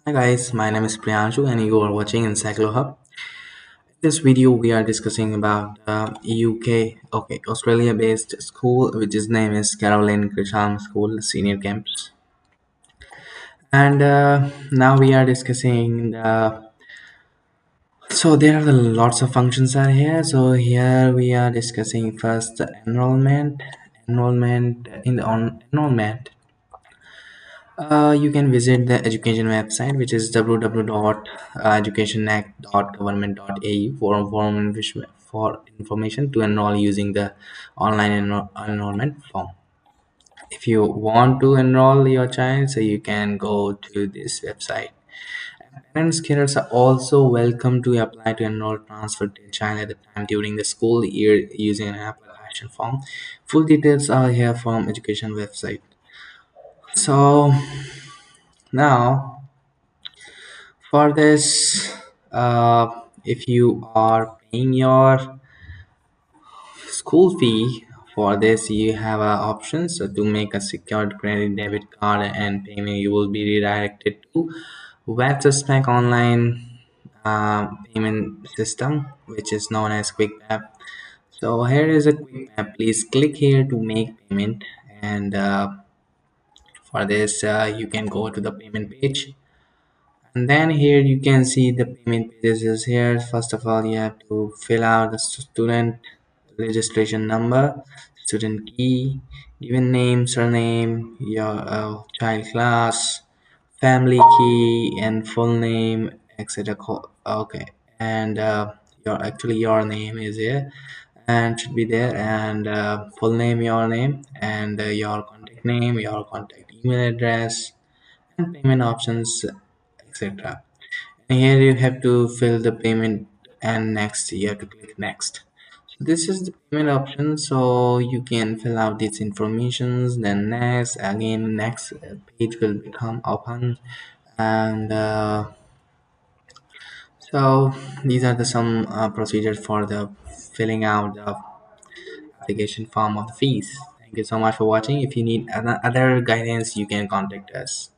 Hi guys, my name is Priyanshu and you are watching Encyclo Hub. In this video we are discussing about Australia based school which is name is Caroline Chisholm School Senior Campus. And now we are discussing so there are lots of functions are here. So here we are discussing first the enrollment. Enrollment. You can visit the education website, which is www.educationact.government.au for information to enroll using the online enrollment form. If you want to enroll your child, so you can go to this website. Parents carers are also welcome to apply to enroll transfer their child at the time during the school year using an application form. Full details are here from education website. So now for this, if you are paying your school fee, for this you have options. So to make a secured credit debit card and payment, you will be redirected to VAT online payment system, which is known as Quick Tap. So here is a Quick Tap. Please click here to make payment, and for this you can go to the payment page. And then here you can see the payment pages is here. First of all, you have to fill out the student registration number, student key, given name, surname, your child class, family key, and full name, etc. Okay, and your name is here and should be there, and full name, your name, and your contact name, your contact email address, and payment options, etc. Here you have to fill the payment, and next you have to click next. So this is the payment option, so you can fill out these informations, then next, again next page will become open. And so these are the some procedures for the filling out the application form of the fees. Thank you so much for watching. If you need other guidance, you can contact us.